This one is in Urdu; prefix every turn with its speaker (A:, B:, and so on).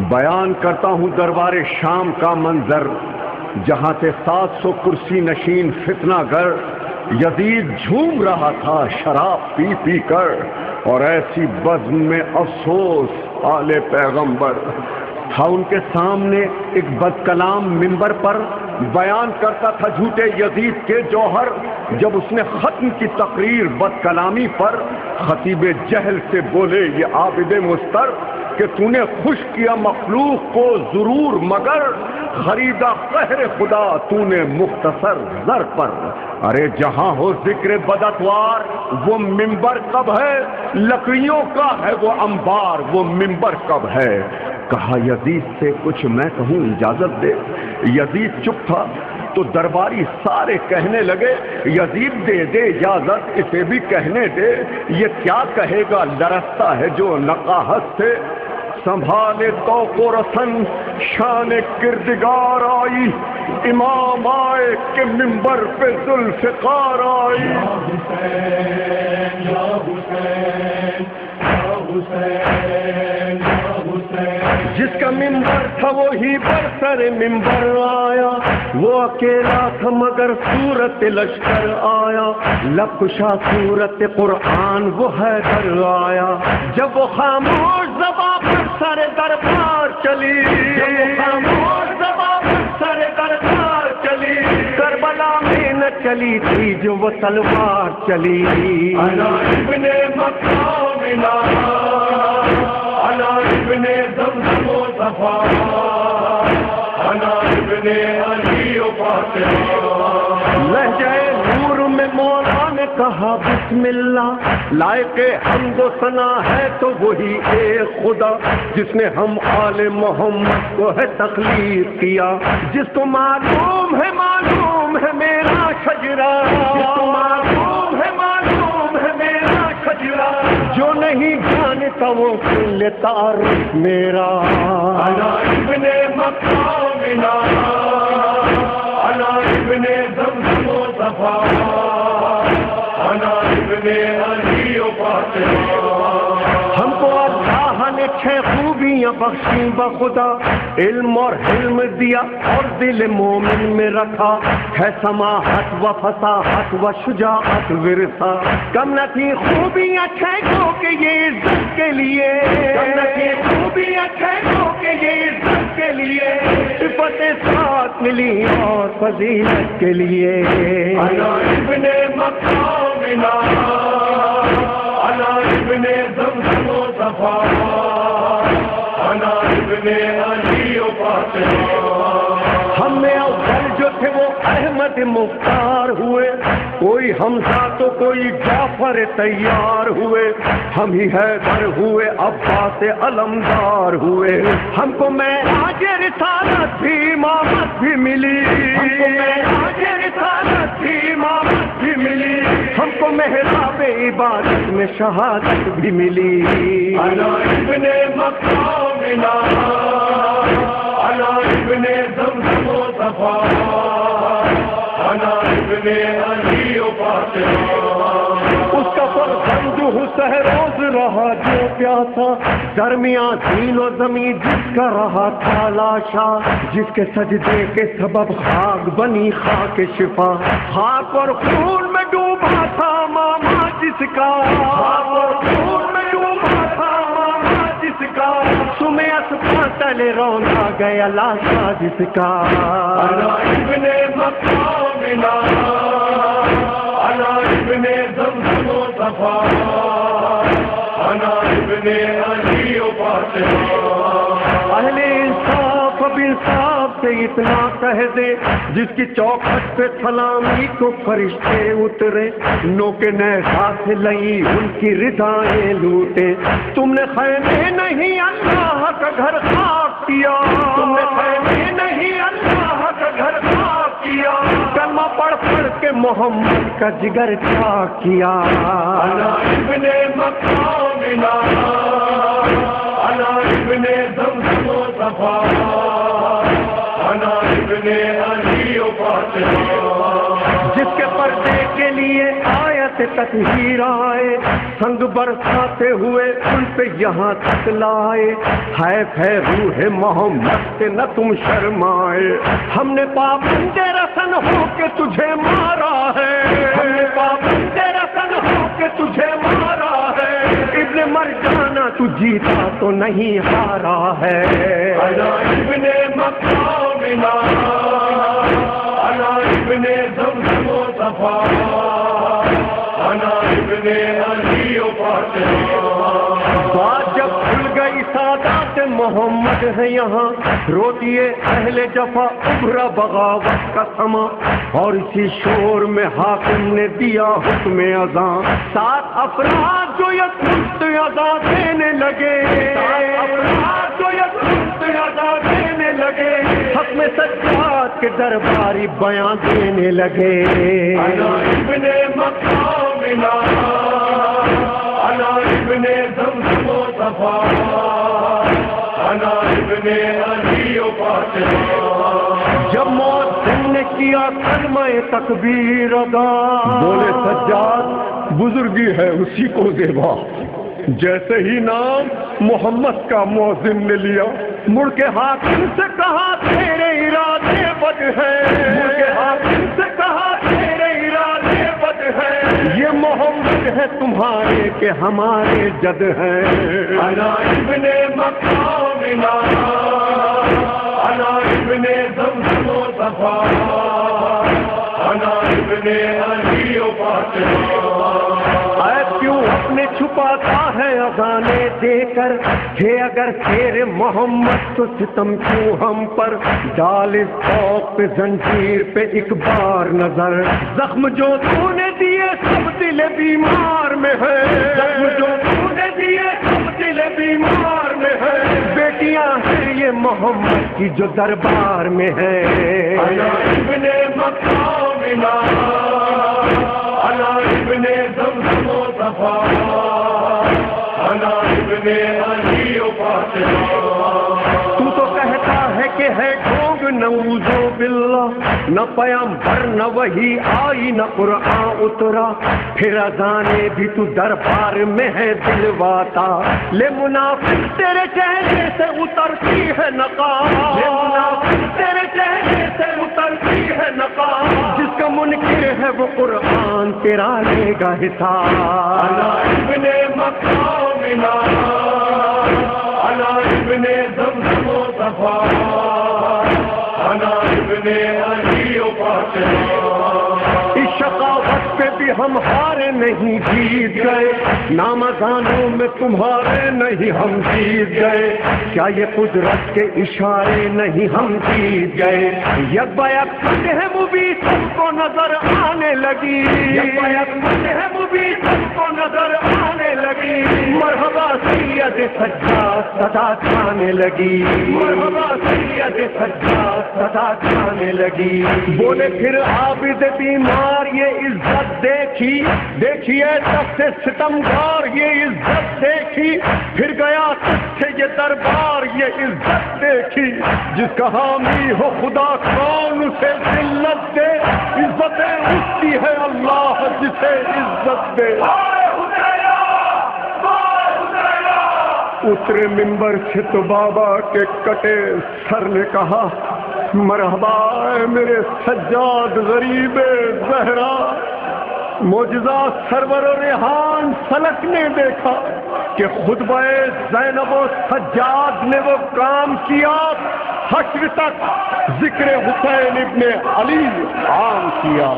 A: بیان کرتا ہوں دربار شام کا منظر، جہاں سے 700 کرسی نشین فتنہ گر یزید جھوم رہا تھا شراب پی پی کر، اور ایسی بزم میں افسوس آل پیغمبر تھا ان کے سامنے ایک بد کلام ممبر پر بیان کرتا تھا جھوٹے یزید کے جوہر۔ جب اس نے ختم کی تقریر بد کلامی پر، خطیب جہل سے بولے یہ عابد مستر کہ تو نے خوش کیا مخلوق کو ضرور مگر خریدا قہر خدا تو نے مختصر زر پر۔ ارے جہاں ہو ذکر بداتوار وہ ممبر کب ہے، لکڑیوں کا ہے وہ انبار وہ ممبر کب ہے۔ کہا یزید سے کچھ میں کہوں اجازت دے، یزید چپ تھا تو درباری سارے کہنے لگے یزید دے دے اجازت، اسے بھی کہنے دے، یہ کیا کہے گا لرزتا ہے جو نقاہت سے۔ سنبھالے توق و رسن شان کردگار آئی، امام آئے کہ ممبر پہ ذوالفقار آئی۔ یا حسین یا حسین یا حسین یا حسین، جس کا ممبر تھا وہی برسر ممبر آیا، وہ اکیلا تھا مگر صورت لشکر آیا، لب کشا صورت قرآن وہ حیدر آیا۔ جب وہ خاموش زباں پر سر دربار چلی، جب وہ خاموش زباں پر سر دربار چلی، کربلا میں نہ چلی تھی جو وہ تلوار چلی۔ انا ابن مکہ ملا، انا ابن زمزم و صفا، انا ابن علی و فاطمہ۔ لہجہ نور میں مولا نے کہا بسم اللہ، لائق حمد و ثنا ہے تو وہی ایک خدا، جس نے ہم آل محمد کو ہے تخلیق کیا، جس کو معلوم ہے میرا شجرہ، جس کو معلوم ہے میرا شجرہ، جو نہیں جانتا وہ سن لے تعارف میرا۔ انا ابن مکہ ملا، انا ابن زمزم و صفا، انا ابن علی و فاطمہ۔ ہم کو اللہ نے 6 خوبیاں بخشی بخدا، علم اور حلم دیا اور دل مومن میں رکھا، ہے سماحت و فصاحت و شجاعت ورثہ۔ کم نہ تھی خوبیاں 6 کو کہ یہ عزت کے لیے، کم نہ تھی خوبیاں 6 کو کہ یہ عزت کے لیے، صفتیں ساتھ ملی اور فضیلت کے لیے۔ انا ابن مکہ ملا، انا ابن زمزم و صفا، انا ابن علی و فاطمہ۔ ہم میں اول جو تھے وہ احمد مختار ہوئے، کوئی حمزہ تو کوئی جعفر تیار ہوئے، ہم ہی حیدر ہوئے عباس علمدار ہوئے۔ ہم کو معراج رسالت بھی امامت بھی ملی، ہم کو معراج رسالت بھی امامت بھی ملی، ہم کو محراب عبادت میں شہادت بھی ملی۔ انا ابن مکہ ملا، انا ابن زمزم و صفا، انا ابن علی و فاطمہ۔ اس کا فرزند حسین روز رہا جو پیاسا، درمیان دین و زمین جس کا رہا تھا لاشا، جس کے سجدے کے سبب خاک بنی خاک شفا، خاک اور خون میں ڈوبا تھا ماما جس کا، خاک اور خون میں ڈوبا تھا ماما جس کا، سمیت پاتل روندا گیا لاشا جس کا۔ انا ابن مکہ ملا، انا ابن زمزم و صفا، انا ابن علی و فاطمہ۔ اہل انصاف اب انصاف سے اتنا کہہ دے، جس کی چوکھٹ پہ سلامی کو فرشتے اترے، نو کے نیزہ سے لئی ان کی ردائیں لوٹے۔ تم نے خیمے نہیں اللہ کا گھر خاک کیا، تم نے خیمے نہیں اللہ کا گھر خاک کیا، کلمہ پڑھ پڑھ کے محمد کا جگر چاک کیا۔ انا ابن مکہ ملا، انا ابن زمزم و صفا، انا ابن علی و فاطمہ۔ جس کے پردے کے لیے آیت سے تطہیر آئے، سنگ برساتے ہوئے ان پہ یہاں تک لائے، ہے روح محمد سے نہ تم شرمائے، ہم نے پابند رسن ہو کے تجھے مارا ہے، ہم نے پابند رسن ہو کے تجھے مارا ہے، ابن مرجانہ تو جیتا تو نہیں ہارا ہے، انا ابن مکہ منا، انا ابن زمزم و صفا، انا ابن علی و فاطمہ۔ بات جب کھل گئی سادات محمد ہے یہاں، روتیے اہل جفا ابھرا بغاوت کا سما، اور اسی شور میں حاکم نے دیا حکم اذاں، 7 افراد جو یک مست اذاں دینے لگے، 7 افراد جو یک مست اذاں دینے لگے، حق میں سجاد کے درباری بیان دینے لگے، انا ابن مکہ منا، انا ابن زمزم و صفا، انا ابن علی و فاطمہ۔ جب مؤذن نے کیا کلمہ تکبیر ادا، بولے سجاد بزرگی ہے اسی کو زیبا، جیسے ہی نام محمد کا مؤذن نے لیا، مڑ کے حاکم سے کہا تیرے ارادے بد ہیں، مڑ کے حاکم سے کہا تیرے ارادے بد ہیں، یہ محمد ہے تمہارے کہ ہمارے جد ہیں، انا ابن مکہ منا، انا ابن زمزم و صفا، انا ابن علی و فاطمہ۔ اے کیوں اپنے چھپاتا ہے اذانے دے کر، ہے اگر تیرے محمد تو ستم کیوں ہم پر، ڈال اس خوف پہ زنجیر پہ ایک بار نظر، زخم جو تو نے دیے سب دل بیمار میں ہے، زخم جو تو نے دیے سب دل بیمار میں ہے، بیٹیاں ہیں یہ محمد کی جو دربار میں ہے، انا ابن مکہ منا، انا ابن زمزم و صفا، انا ابن علی و فاطمہ۔ تو تو کہتا ہے کہ ہے ڈھونگ نعوذ باللہ، نہ پیغمبر نہ وحی آئی نہ قرآن اترا، پھر اذانے بھی تو دربار میں ہے دلواتا، لے منافق تیرے چہرے سے اترتی ہے نقاب، لے منافق تیرے چہرے سے اترتی ہے نقاب، جس کا منکر ہے وہ قرآن تیرا لے گا حساب، انا ابن مکہ منا، انا ابن زمزم و صفا، انا ابن علی و فاطمہ۔ اس شقاوت پہ بھی ہم ہارے نہیں جیت گئے، نامزانوں میں تمہارے نہیں ہم جیت گئے، کیا یہ قدرت کے اشارے نہیں ہم جیت گئے، یک بیک فتح مبین سب کو نظر آنے لگی، یک بیک فتح مبین سب کو نظر آنے لگی، مرحبا سید سجاد صدا کھانے لگی، مرحبا سید سجاد صدا کھانے لگی، بولے پھر عابد بیمار یہ عزت دیکھی، دیکھیے تب سے ستمگار یہ عزت دیکھی، پھر گیا تب سے یہ دربار یہ عزت دیکھی، جس کا حامی ہو خدا کون اسے ذلت دے، عزتیں اس کی ہے اللہ جسے عزت دے۔ اترے ممبر سے تو بابا کے کٹے سر نے کہا، مرحبا اے میرے سجاد غریب زہرا، معجزہ سرور و ریحان فلک نے دیکھا کہ خطبہ زینب و سجاد نے وہ کام کیا، حشر تک ذکر حسین ابن علی عام کیا۔